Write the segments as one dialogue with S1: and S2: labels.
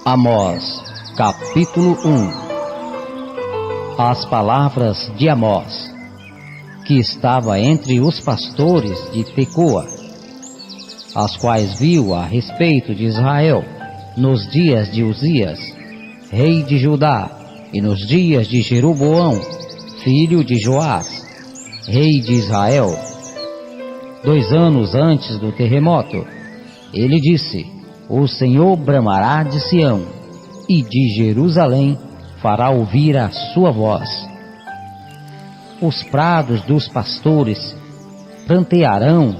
S1: Amós, capítulo 1. As palavras de Amós, que estava entre os pastores de Tecoa, as quais viu a respeito de Israel, nos dias de Uzias, rei de Judá, e nos dias de Jeroboão, filho de Joás, rei de Israel. 2 anos antes do terremoto, ele disse: o Senhor bramará de Sião, e de Jerusalém fará ouvir a sua voz. Os prados dos pastores prantearão,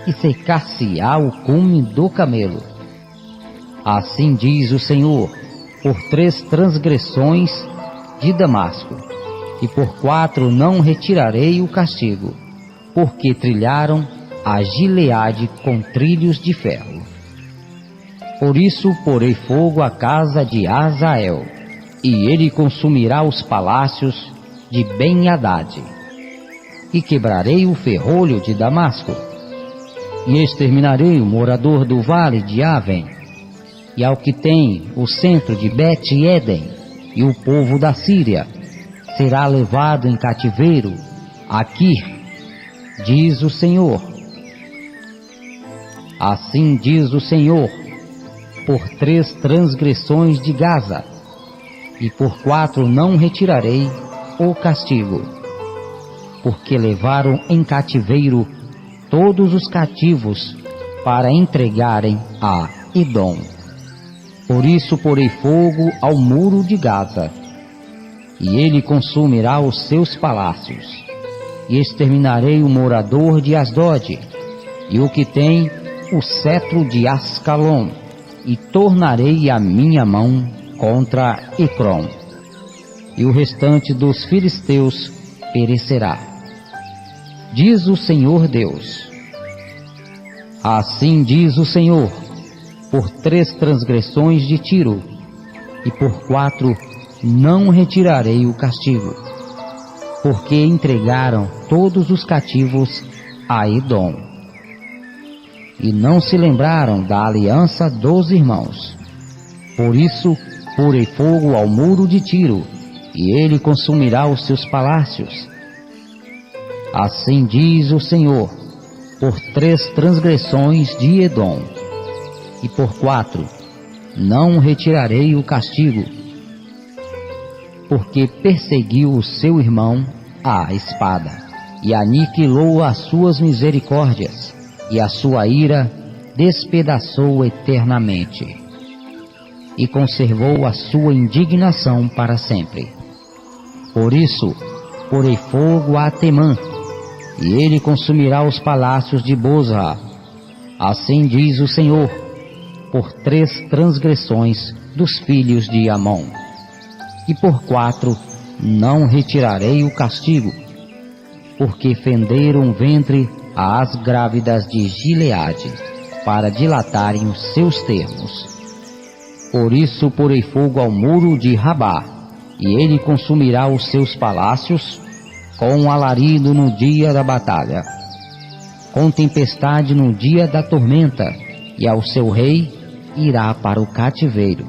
S1: e secar-se-á o cume do camelo. Assim diz o Senhor: por 3 transgressões de Damasco, e por 4 não retirarei o castigo, porque trilharam a Gileade com trilhos de ferro. Por isso porei fogo à casa de Azael, e ele consumirá os palácios de Ben-Hadad. E quebrarei o ferrolho de Damasco, e exterminarei o morador do vale de Aven, e ao que tem o centro de Bet-Eden, e o povo da Síria será levado em cativeiro a Kir, diz o Senhor. Assim diz o Senhor: por 3 transgressões de Gaza, e por 4 não retirarei o castigo, porque levaram em cativeiro todos os cativos para entregarem a Edom. Por isso porei fogo ao muro de Gaza, e ele consumirá os seus palácios, e exterminarei o morador de Asdod, e o que tem o cetro de Ascalon, e tornarei a minha mão contra Ecrom, e o restante dos filisteus perecerá, diz o Senhor Deus. Assim diz o Senhor: por 3 transgressões de Tiro, e por 4 não retirarei o castigo, porque entregaram todos os cativos a Edom, e não se lembraram da aliança dos irmãos. Por isso porei fogo ao muro de Tiro, e ele consumirá os seus palácios. Assim diz o Senhor: por 3 transgressões de Edom, e por 4 não retirarei o castigo, porque perseguiu o seu irmão à espada, e aniquilou as suas misericórdias, e a sua ira despedaçou eternamente, e conservou a sua indignação para sempre. Por isso porei fogo a Temã, e ele consumirá os palácios de Bozra. Assim diz o Senhor: por 3 transgressões dos filhos de Amon, e por 4 não retirarei o castigo, porque fenderam o ventre às grávidas de Gileade, para dilatarem os seus termos. Por isso porei fogo ao muro de Rabá, e ele consumirá os seus palácios, com alarido no dia da batalha, com tempestade no dia da tormenta, e ao seu rei irá para o cativeiro,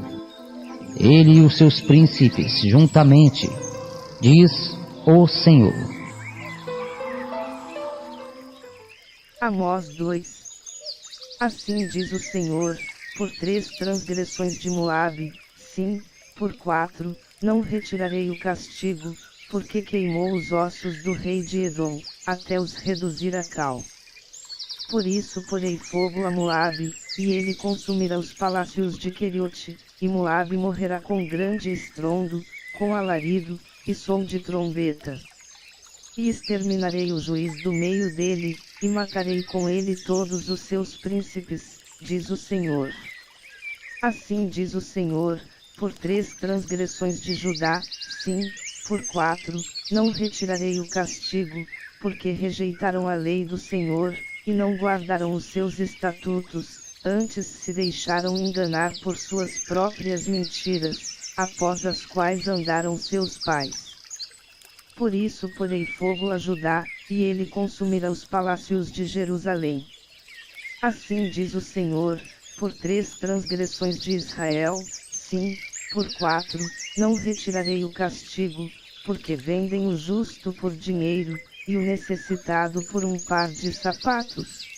S1: ele e os seus príncipes juntamente, diz o Senhor.
S2: Amós 2. Assim diz o Senhor: por 3 transgressões de Moabe, sim, por 4, não retirarei o castigo, porque queimou os ossos do rei de Edom, até os reduzir a cal. Por isso porei fogo a Moabe, e ele consumirá os palácios de Queriote, e Moabe morrerá com grande estrondo, com alarido, e som de trombeta. E exterminarei o juiz do meio dele, e matarei com ele todos os seus príncipes, diz o Senhor. Assim diz o Senhor: por 3 transgressões de Judá, sim, por 4, não retirarei o castigo, porque rejeitaram a lei do Senhor, e não guardaram os seus estatutos, antes se deixaram enganar por suas próprias mentiras, após as quais andaram seus pais. Por isso porei fogo a Judá, e ele consumirá os palácios de Jerusalém. Assim diz o Senhor: por 3 transgressões de Israel, Sim, por 4, não retirarei o castigo, porque vendem o justo por dinheiro, e o necessitado por um par de sapatos.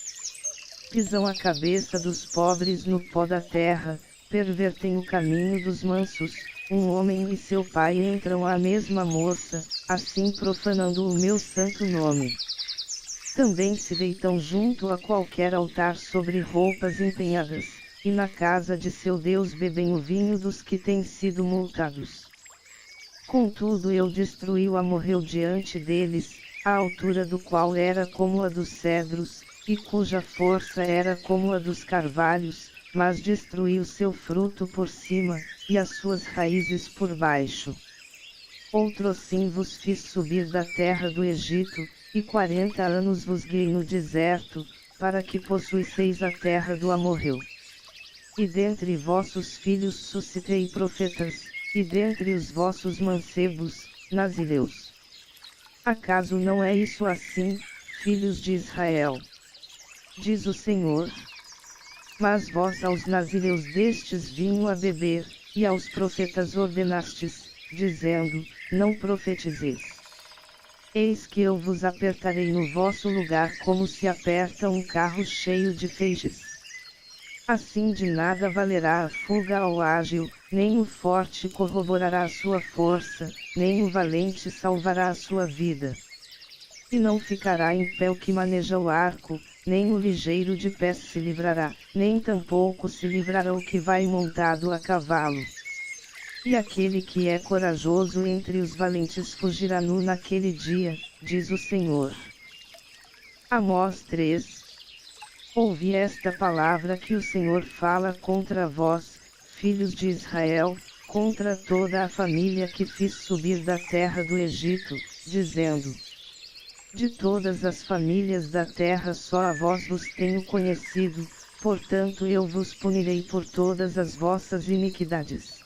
S2: Pisam a cabeça dos pobres no pó da terra, pervertem o caminho dos mansos, um homem e seu pai entram à mesma moça, assim profanando o meu santo nome. Também se deitam junto a qualquer altar sobre roupas empenhadas, e na casa de seu Deus bebem o vinho dos que têm sido multados. Contudo eu destruí-o morreu diante deles, a altura do qual era como a dos cedros, e cuja força era como a dos carvalhos, mas destruí o seu fruto por cima, e as suas raízes por baixo. Outrossim vos fiz subir da terra do Egito, e 40 anos vos guiei no deserto, para que possuísseis a terra do amorreu. E dentre vossos filhos suscitei profetas, e dentre os vossos mancebos, nazireus. Acaso não é isso assim, filhos de Israel? Diz o Senhor. Mas vós aos nazireus destes vinho a beber, e aos profetas ordenastes, dizendo, não profetizeis. Eis que eu vos apertarei no vosso lugar como se aperta um carro cheio de feixes. Assim de nada valerá a fuga ao ágil, nem o forte corroborará a sua força, nem o valente salvará a sua vida. E não ficará em pé o que maneja o arco, nem o ligeiro de pés se livrará, nem tampouco se livrará o que vai montado a cavalo. E aquele que é corajoso entre os valentes fugirá nu naquele dia, diz o Senhor. Amós 3. Ouvi esta palavra que o Senhor fala contra vós, filhos de Israel, contra toda a família que fiz subir da terra do Egito, dizendo: de todas as famílias da terra só a vós vos tenho conhecido, portanto eu vos punirei por todas as vossas iniquidades.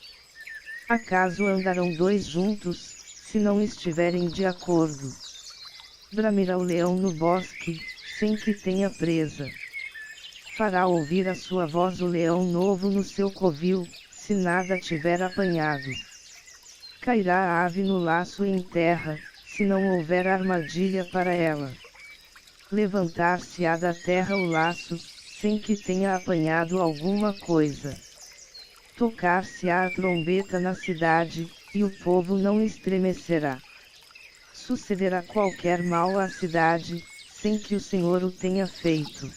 S2: Acaso andarão dois juntos, se não estiverem de acordo? Bramirá o leão no bosque, sem que tenha presa. Fará ouvir a sua voz o leão novo no seu covil, se nada tiver apanhado. Cairá a ave no laço em terra, se não houver armadilha para ela. Levantar-se-á da terra o laço, sem que tenha apanhado alguma coisa. Tocar-se-á a trombeta na cidade, e o povo não estremecerá. Sucederá qualquer mal à cidade, sem que o Senhor o tenha feito.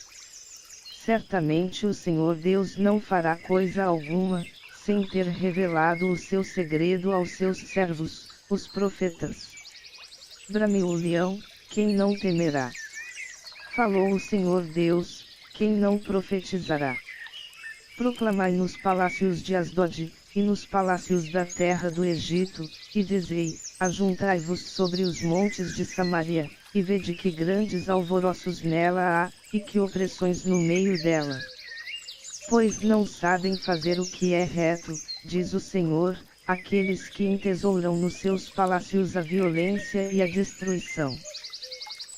S2: Certamente o Senhor Deus não fará coisa alguma, sem ter revelado o seu segredo aos seus servos, os profetas. Bramiu o leão, quem não temerá? Falou o Senhor Deus, quem não profetizará? Proclamai nos palácios de Asdod, e nos palácios da terra do Egito, e dizei, ajuntai-vos sobre os montes de Samaria, e vede que grandes alvoroços nela há, e que opressões no meio dela. Pois não sabem fazer o que é reto, diz o Senhor, aqueles que entesouram nos seus palácios a violência e a destruição.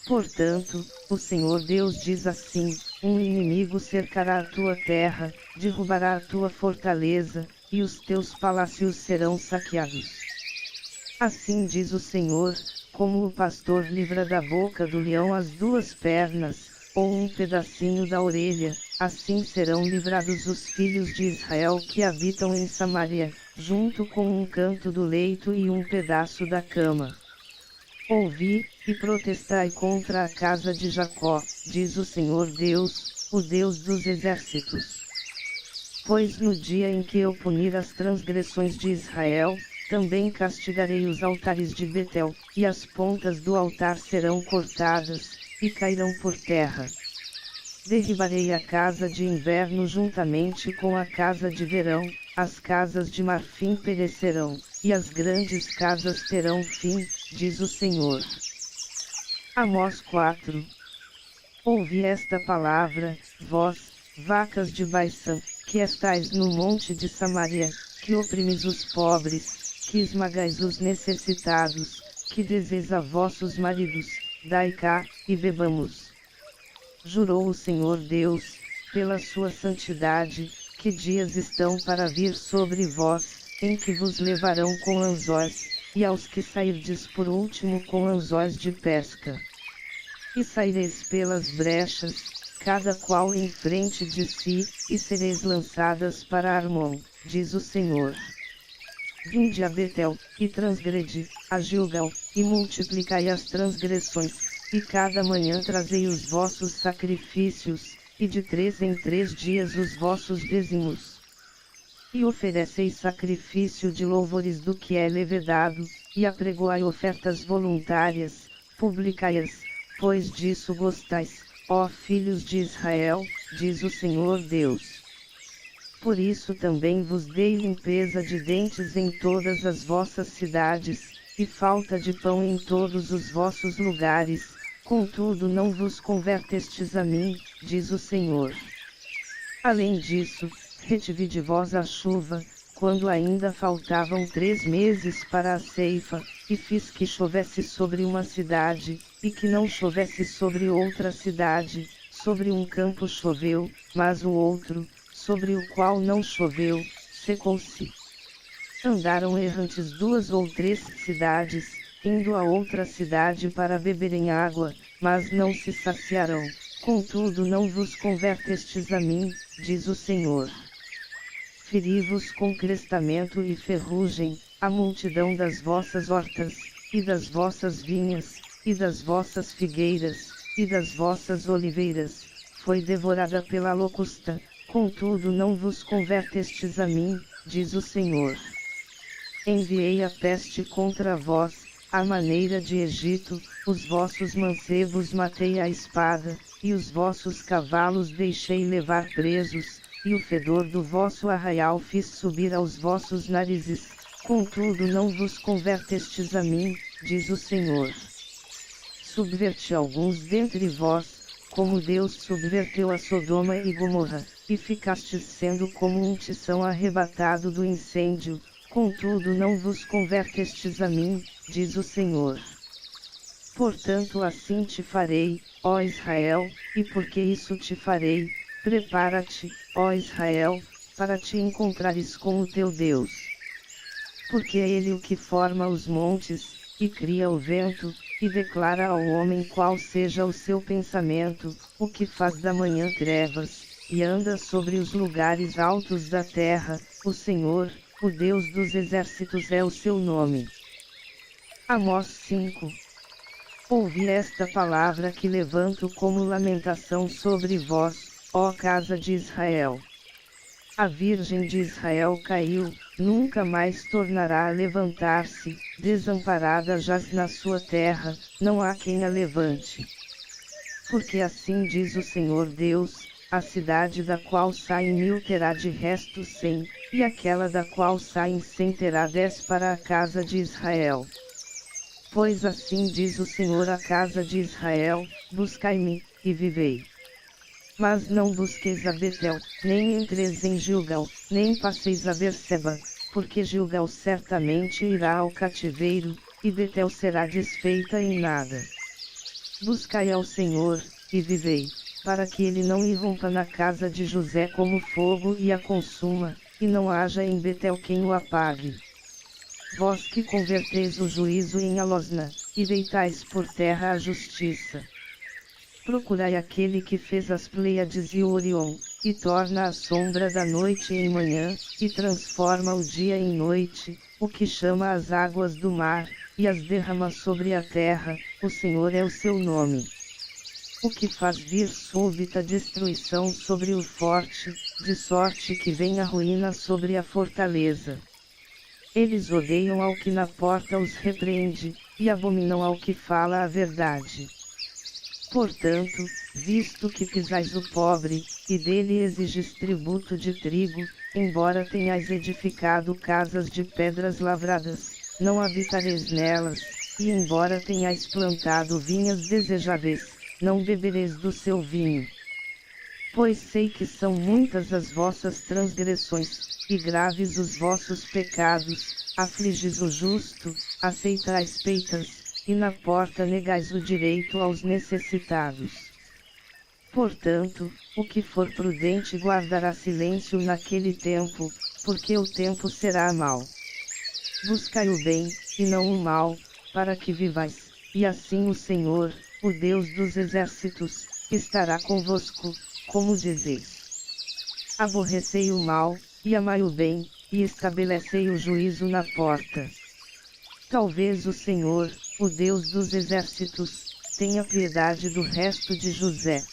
S2: Portanto, o Senhor Deus diz assim: um inimigo cercará a tua terra, derrubará a tua fortaleza, e os teus palácios serão saqueados. Assim diz o Senhor, como o pastor livra da boca do leão as duas pernas, ou um pedacinho da orelha, assim serão livrados os filhos de Israel que habitam em Samaria, junto com um canto do leito e um pedaço da cama. Ouvi, e protestai contra a casa de Jacó, diz o Senhor Deus, o Deus dos exércitos. Pois no dia em que eu punir as transgressões de Israel, também castigarei os altares de Betel, e as pontas do altar serão cortadas, e cairão por terra. Derribarei a casa de inverno juntamente com a casa de verão, as casas de marfim perecerão, e as grandes casas terão fim, diz o Senhor. Amós 4. Ouvi esta palavra, vós, vacas de Baisã, que estais no monte de Samaria, que oprimis os pobres, que esmagais os necessitados, que dizeis a vossos maridos, dai cá, e bebamos. Jurou o Senhor Deus, pela sua santidade, que dias estão para vir sobre vós, em que vos levarão com anzóis, e aos que sairdes por último com anzóis de pesca. E saireis pelas brechas, cada qual em frente de si, e sereis lançadas para Armon, diz o Senhor. Vinde a Betel, e transgredi, a Gilgal, e multiplicai as transgressões, e cada manhã trazei os vossos sacrifícios, e de 3 em 3 dias os vossos dízimos. E ofereceis sacrifício de louvores do que é levedado, e apregoai ofertas voluntárias, publicai-as, pois disso gostais, ó filhos de Israel, diz o Senhor Deus. Por isso também vos dei limpeza de dentes em todas as vossas cidades, e falta de pão em todos os vossos lugares, contudo não vos convertestes a mim, diz o Senhor. Além disso, retive de vós a chuva, quando ainda faltavam 3 meses para a ceifa, e fiz que chovesse sobre uma cidade, e que não chovesse sobre outra cidade, sobre um campo choveu, mas o outro, sobre o qual não choveu, secou-se. Andaram errantes 2 ou 3 cidades, indo a outra cidade para beberem água, mas não se saciarão, contudo não vos convertestes a mim, diz o Senhor. Feri-vos com crestamento e ferrugem, a multidão das vossas hortas, e das vossas vinhas, e das vossas figueiras, e das vossas oliveiras, foi devorada pela locusta, contudo não vos convertestes a mim, diz o Senhor. Enviei a peste contra vós, à maneira de Egito, os vossos mancebos matei à espada, e os vossos cavalos deixei levar presos, e o fedor do vosso arraial fiz subir aos vossos narizes, contudo não vos convertestes a mim, diz o Senhor. Subverti alguns dentre vós, como Deus subverteu a Sodoma e Gomorra, e ficastes sendo como um tição arrebatado do incêndio, contudo não vos convertestes a mim, diz o Senhor. Portanto assim te farei, ó Israel, e porque isso te farei, prepara-te, ó Israel, para te encontrares com o teu Deus. Porque é Ele o que forma os montes, e cria o vento, e declara ao homem qual seja o seu pensamento, o que faz da manhã trevas, e anda sobre os lugares altos da terra, o Senhor, o Deus dos exércitos é o seu nome. Amós 5. Ouvi esta palavra que levanto como lamentação sobre vós, ó casa de Israel. A Virgem de Israel caiu, nunca mais tornará a levantar-se, desamparada jaz na sua terra, não há quem a levante. Porque assim diz o Senhor Deus, a cidade da qual saem 1000 terá de resto 100, e aquela da qual saem 100 terá 10 para a casa de Israel. Pois assim diz o Senhor à casa de Israel, buscai-me, e vivei. Mas não busqueis a Betel, nem entreis em Gilgal, nem passeis a Berseba, porque Gilgal certamente irá ao cativeiro, e Betel será desfeita em nada. Buscai ao Senhor, e vivei, para que ele não irrompa na casa de José como fogo e a consuma, e não haja em Betel quem o apague. Vós que converteis o juízo em alosna, e deitais por terra a justiça. Procurai aquele que fez as Pleiades e o Orion, e torna a sombra da noite em manhã, e transforma o dia em noite, o que chama as águas do mar, e as derrama sobre a terra, o Senhor é o seu nome. O que faz vir súbita destruição sobre o forte, de sorte que vem a ruína sobre a fortaleza. Eles odeiam ao que na porta os repreende, e abominam ao que fala a verdade. Portanto, visto que pisais o pobre, e dele exiges tributo de trigo, embora tenhais edificado casas de pedras lavradas, não habitareis nelas, e embora tenhais plantado vinhas desejáveis, não bebereis do seu vinho. Pois sei que são muitas as vossas transgressões, e graves os vossos pecados, afligis o justo, aceitais peitas, e na porta negais o direito aos necessitados. Portanto, o que for prudente guardará silêncio naquele tempo, porque o tempo será mau. Buscai o bem, e não o mal, para que vivais, e assim o Senhor, o Deus dos exércitos, estará convosco, como dizeis. Aborrecei o mal, e amai o bem, e estabelecei o juízo na porta. Talvez o Senhor, o Deus dos exércitos, tenha piedade do resto de José.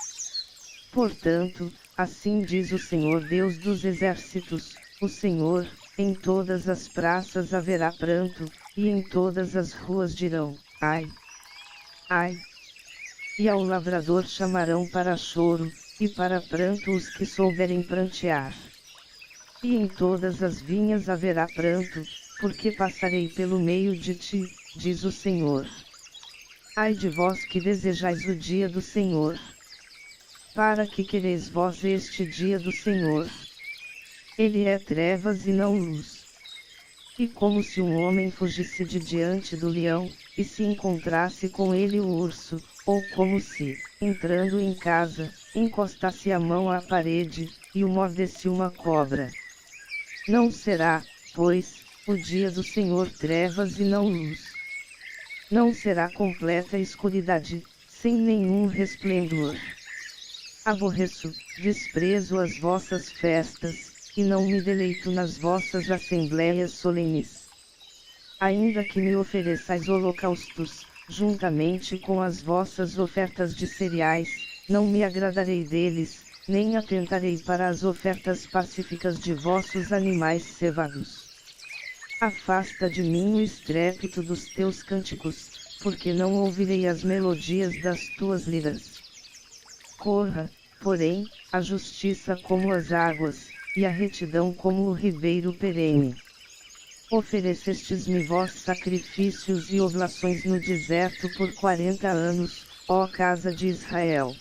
S2: Portanto, assim diz o Senhor Deus dos exércitos, o Senhor, em todas as praças haverá pranto, e em todas as ruas dirão, ai, ai. E ao lavrador chamarão para choro, e para pranto os que souberem prantear. E em todas as vinhas haverá pranto, porque passarei pelo meio de ti, diz o Senhor. Ai de vós que desejais o dia do Senhor. Para que quereis vós este dia do Senhor? Ele é trevas e não luz. E como se um homem fugisse de diante do leão, e se encontrasse com ele o urso, ou como se, entrando em casa, encostasse a mão à parede, e o mordesse uma cobra. Não será, pois, o dia do Senhor trevas e não luz. Não será completa escuridade, sem nenhum resplendor. Aborreço, desprezo as vossas festas, e não me deleito nas vossas assembléias solenes. Ainda que me ofereçais holocaustos, juntamente com as vossas ofertas de cereais, não me agradarei deles, nem atentarei para as ofertas pacíficas de vossos animais cevados. Afasta de mim o estrépito dos teus cânticos, porque não ouvirei as melodias das tuas liras. Corra, porém, a justiça como as águas, e a retidão como o ribeiro perene. Oferecestes-me vós sacrifícios e oblações no deserto por 40 anos, ó casa de Israel.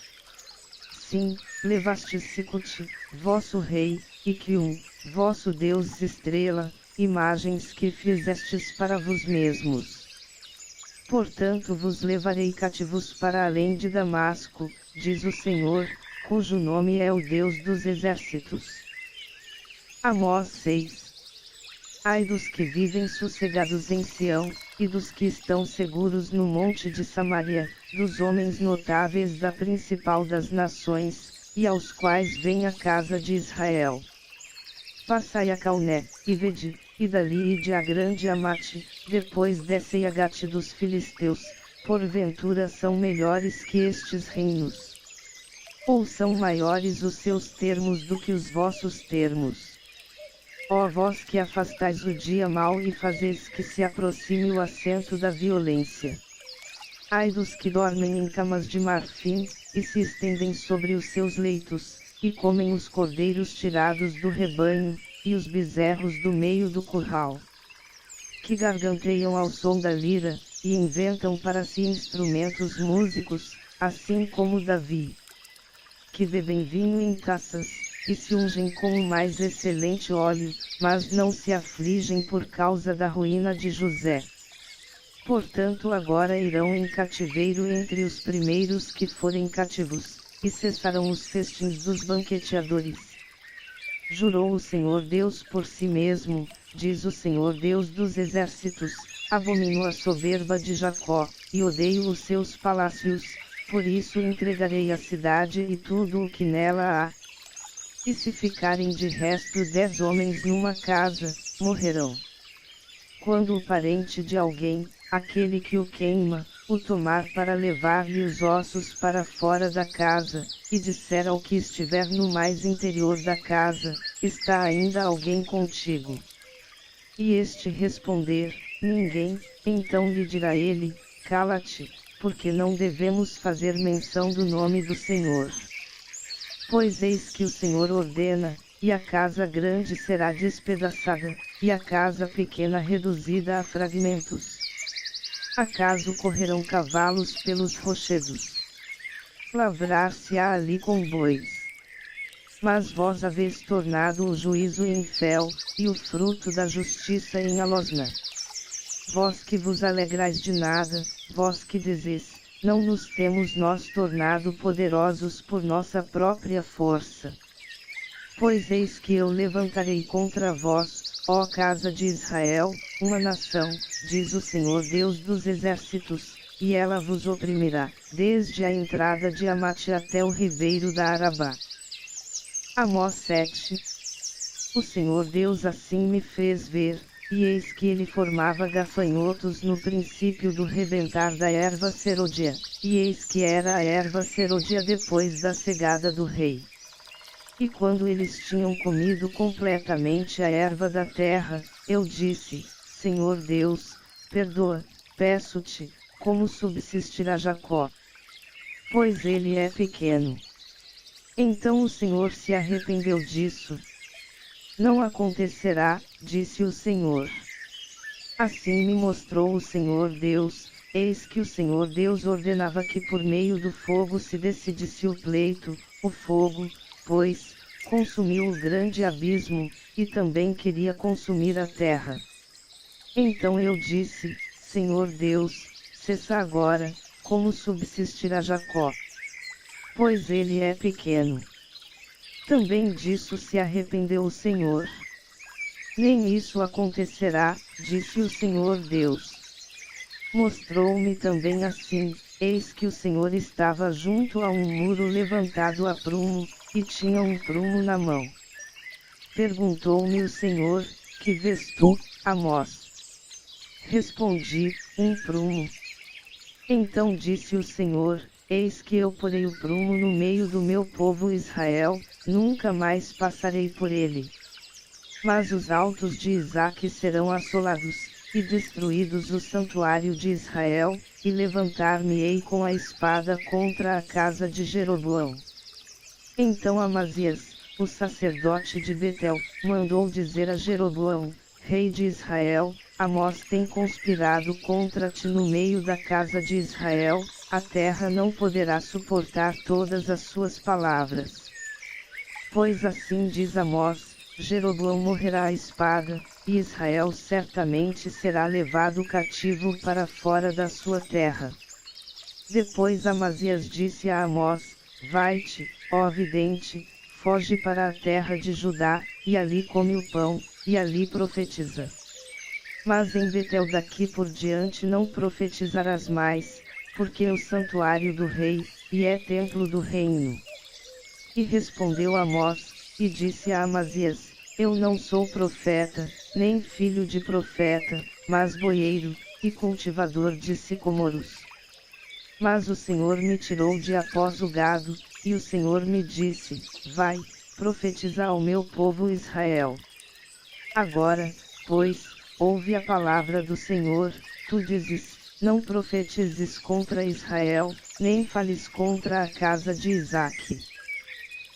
S2: Sim, levastes Sicote, vosso rei, e Quium, vosso Deus estrela, imagens que fizestes para vos mesmos. Portanto vos levarei cativos para além de Damasco, diz o Senhor, cujo nome é o Deus dos exércitos. Amós 6. Ai dos que vivem sossegados em Sião, e dos que estão seguros no monte de Samaria, dos homens notáveis da principal das nações, e aos quais vem a casa de Israel. Passai a Calné, e vede, e dali ide a grande Amate, depois descei a Gate dos filisteus, porventura são melhores que estes reinos? Ou são maiores os seus termos do que os vossos termos? Ó vós que afastais o dia mau e fazeis que se aproxime o assento da violência. Ai dos que dormem em camas de marfim, e se estendem sobre os seus leitos, e comem os cordeiros tirados do rebanho, e os bezerros do meio do curral. Que garganteiam ao som da lira, e inventam para si instrumentos músicos, assim como Davi. Que bebem vinho em taças, e se ungem com o mais excelente óleo, mas não se afligem por causa da ruína de José. Portanto agora irão em cativeiro entre os primeiros que forem cativos, e cessarão os festins dos banqueteadores. Jurou o Senhor Deus por si mesmo, diz o Senhor Deus dos exércitos, abomino a soberba de Jacó, e odeio os seus palácios, por isso entregarei a cidade e tudo o que nela há. E se ficarem de resto 10 homens numa casa, morrerão. Quando o parente de alguém, aquele que o queima, o tomar para levar-lhe os ossos para fora da casa, e disser ao que estiver no mais interior da casa, está ainda alguém contigo? E este responder, ninguém, então lhe dirá ele, cala-te, porque não devemos fazer menção do nome do Senhor. Pois eis que o Senhor ordena, e a casa grande será despedaçada, e a casa pequena reduzida a fragmentos. Acaso correrão cavalos pelos rochedos? Lavrar-se-á ali com bois. Mas vós haveis tornado o juízo em fel, e o fruto da justiça em alosna. Vós que vos alegrais de nada, vós que dizes, não nos temos nós tornado poderosos por nossa própria força. Pois eis que eu levantarei contra vós, ó casa de Israel, uma nação, diz o Senhor Deus dos exércitos, e ela vos oprimirá, desde a entrada de Amate até o ribeiro da Arabá. Amós 7. O Senhor Deus assim me fez ver, e eis que ele formava gafanhotos no princípio do rebentar da erva serôdia, e eis que era a erva serôdia depois da cegada do rei. E quando eles tinham comido completamente a erva da terra, eu disse, Senhor Deus, perdoa, peço-te, como subsistirá Jacó? Pois ele é pequeno. Então o Senhor se arrependeu disso. Não acontecerá, disse o Senhor. Assim me mostrou o Senhor Deus, eis que o Senhor Deus ordenava que por meio do fogo se decidisse o pleito, o fogo, pois, consumiu o grande abismo, e também queria consumir a terra. Então eu disse, Senhor Deus, cessa agora, como subsistirá Jacó? Pois ele é pequeno. Também disso se arrependeu o Senhor. Nem isso acontecerá, disse o Senhor Deus. Mostrou-me também assim, eis que o Senhor estava junto a um muro levantado a prumo, e tinha um prumo na mão. Perguntou-me o Senhor, que vês tu, Amós? Respondi, um prumo. Então disse o Senhor, eis que eu porei o prumo no meio do meu povo Israel, nunca mais passarei por ele. Mas os altos de Isaque serão assolados, e destruídos o santuário de Israel, e levantar-me-ei com a espada contra a casa de Jeroboão. Então Amazias, o sacerdote de Betel, mandou dizer a Jeroboão, rei de Israel, Amós tem conspirado contra ti no meio da casa de Israel, a terra não poderá suportar todas as suas palavras. Pois assim diz Amós, Jeroboão morrerá à espada, e Israel certamente será levado cativo para fora da sua terra. Depois Amazias disse a Amós, vai-te, ó vidente, foge para a terra de Judá, e ali come o pão, e ali profetiza. Mas em Betel daqui por diante não profetizarás mais, porque é o santuário do rei, e é templo do reino. E respondeu Amós, e disse a Amazias, eu não sou profeta, nem filho de profeta, mas boieiro, e cultivador de sicomoros. Mas o Senhor me tirou de após o gado, e o Senhor me disse, vai, profetiza ao meu povo Israel. Agora, pois, ouve a palavra do Senhor, tu dizes, não profetizes contra Israel, nem fales contra a casa de Isaque.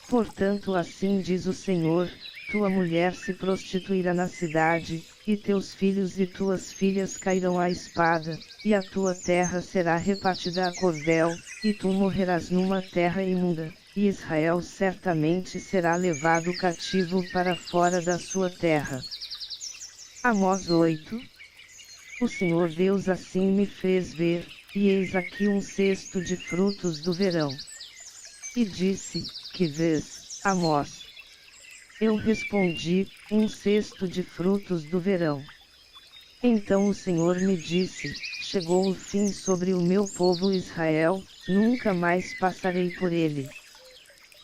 S2: Portanto assim diz o Senhor, tua mulher se prostituirá na cidade, e teus filhos e tuas filhas cairão à espada, e a tua terra será repartida a cordel, e tu morrerás numa terra imunda, e Israel certamente será levado cativo para fora da sua terra. Amós 8. O Senhor Deus assim me fez ver, e eis aqui um cesto de frutos do verão. E disse, que vês, Amós? Eu respondi, um cesto de frutos do verão. Então o Senhor me disse, chegou o fim sobre o meu povo Israel, nunca mais passarei por ele.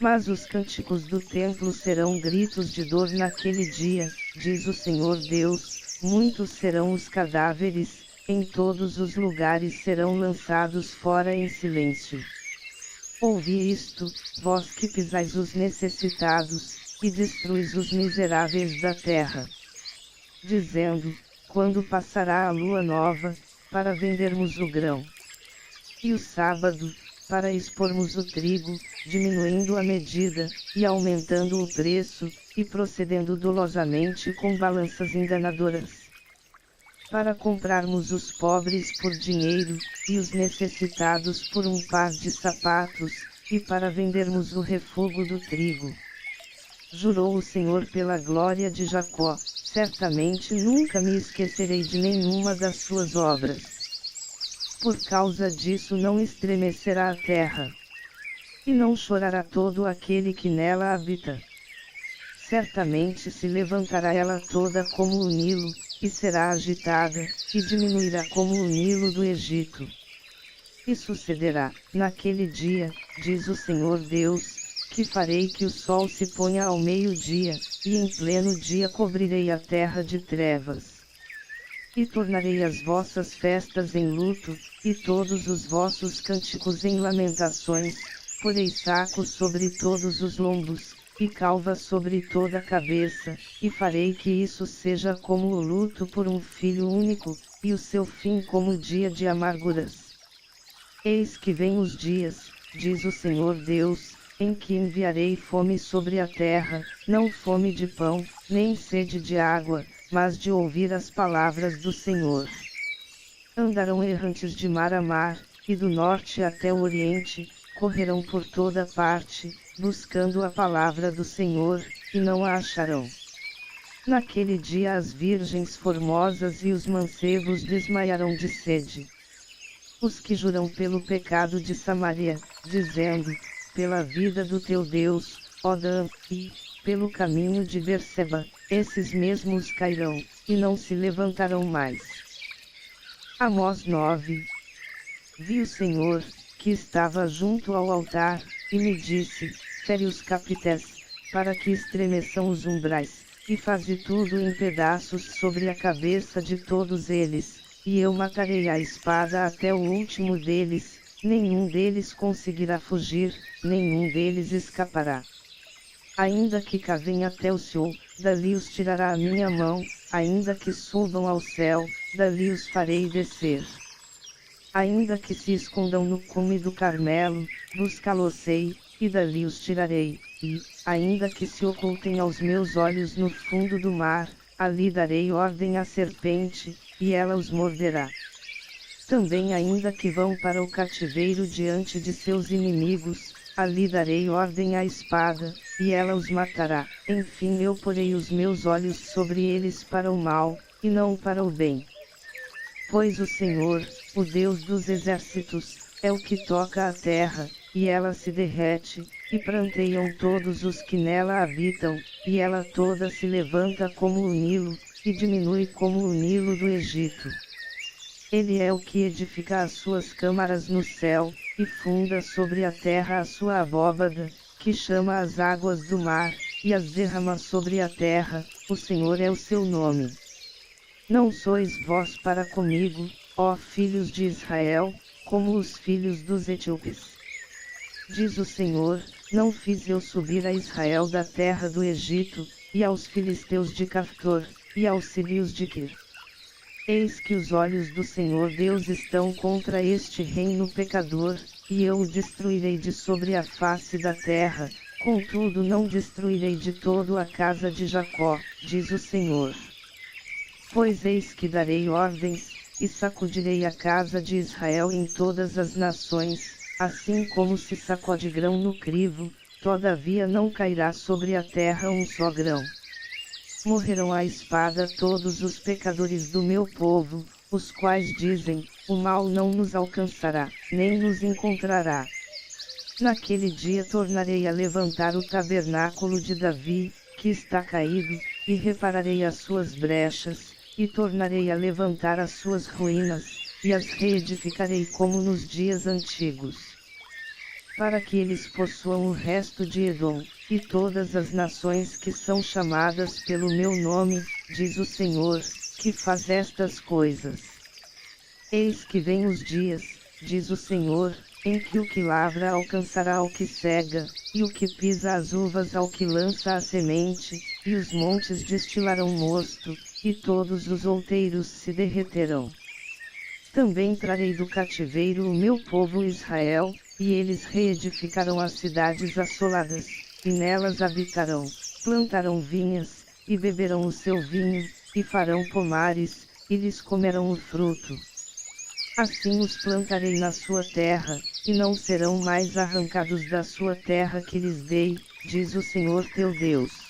S2: Mas os cânticos do templo serão gritos de dor naquele dia, diz o Senhor Deus, muitos serão os cadáveres, em todos os lugares serão lançados fora em silêncio. Ouvi isto, vós que pisais os necessitados, e destruís os miseráveis da terra. Dizendo, quando passará a lua nova, para vendermos o grão? E o sábado, para expormos o trigo, diminuindo a medida, e aumentando o preço, e procedendo dolosamente com balanças enganadoras. Para comprarmos os pobres por dinheiro, e os necessitados por um par de sapatos, e para vendermos o refúgio do trigo. Jurou o Senhor pela glória de Jacó, certamente nunca me esquecerei de nenhuma das suas obras. Por causa disso não estremecerá a terra, e não chorará todo aquele que nela habita. Certamente se levantará ela toda como o Nilo, e será agitada, e diminuirá como o Nilo do Egito. E sucederá, naquele dia, diz o Senhor Deus, que farei que o sol se ponha ao meio-dia, e em pleno dia cobrirei a terra de trevas. E tornarei as vossas festas em luto, e todos os vossos cânticos em lamentações, porei sacos sobre todos os lombos, e calvas sobre toda a cabeça, e farei que isso seja como o luto por um filho único, e o seu fim como o dia de amarguras. Eis que vem os dias, diz o Senhor Deus, em que enviarei fome sobre a terra, não fome de pão, nem sede de água, mas de ouvir as palavras do Senhor. Andarão errantes de mar a mar, e do norte até o oriente, correrão por toda parte, buscando a palavra do Senhor, e não a acharão. Naquele dia as virgens formosas e os mancebos desmaiarão de sede. Os que juram pelo pecado de Samaria, dizendo, pela vida do teu Deus, ó Dan, e, pelo caminho de Berseba, esses mesmos cairão, e não se levantarão mais. Amós 9. Vi o Senhor, que estava junto ao altar, e me disse, fere os capités, para que estremeçam os umbrais, e faze tudo em pedaços sobre a cabeça de todos eles, e eu matarei a espada até o último deles, nenhum deles conseguirá fugir, nenhum deles escapará. Ainda que cavem até o Seol, dali os tirará a minha mão, ainda que subam ao céu, dali os farei descer. Ainda que se escondam no cume do Carmelo, buscá-los-ei, e dali os tirarei, e, ainda que se ocultem aos meus olhos no fundo do mar, ali darei ordem à serpente, e ela os morderá. Também ainda que vão para o cativeiro diante de seus inimigos, ali darei ordem à espada, e ela os matará. Enfim eu porei os meus olhos sobre eles para o mal, e não para o bem. Pois o Senhor, o Deus dos exércitos, é o que toca a terra, e ela se derrete, e pranteiam todos os que nela habitam, e ela toda se levanta como o Nilo, e diminui como o Nilo do Egito. Ele é o que edifica as suas câmaras no céu, e funda sobre a terra a sua abóbada, que chama as águas do mar, e as derrama sobre a terra, o Senhor é o seu nome. Não sois vós para comigo, ó filhos de Israel, como os filhos dos etíopes. Diz o Senhor, não fiz eu subir a Israel da terra do Egito, e aos filisteus de Caftor, e aos sírios de Quir. Eis que os olhos do Senhor Deus estão contra este reino pecador, e eu o destruirei de sobre a face da terra, contudo não destruirei de todo a casa de Jacó, diz o Senhor. Pois eis que darei ordens, e sacudirei a casa de Israel em todas as nações, assim como se sacode grão no crivo, todavia não cairá sobre a terra um só grão. Morrerão à espada todos os pecadores do meu povo, os quais dizem, o mal não nos alcançará, nem nos encontrará. Naquele dia tornarei a levantar o tabernáculo de Davi, que está caído, e repararei as suas brechas, e tornarei a levantar as suas ruínas, e as reedificarei como nos dias antigos. Para que eles possuam o resto de Edom, e todas as nações que são chamadas pelo meu nome, diz o Senhor, que faz estas coisas. Eis que vem os dias, diz o Senhor, em que o que lavra alcançará ao que cega, e o que pisa as uvas ao que lança a semente, e os montes destilarão mosto, e todos os outeiros se derreterão. Também trarei do cativeiro o meu povo Israel, e eles reedificarão as cidades assoladas, e nelas habitarão, plantarão vinhas, e beberão o seu vinho, e farão pomares, e lhes comerão o fruto. Assim os plantarei na sua terra, e não serão mais arrancados da sua terra que lhes dei, diz o Senhor teu Deus.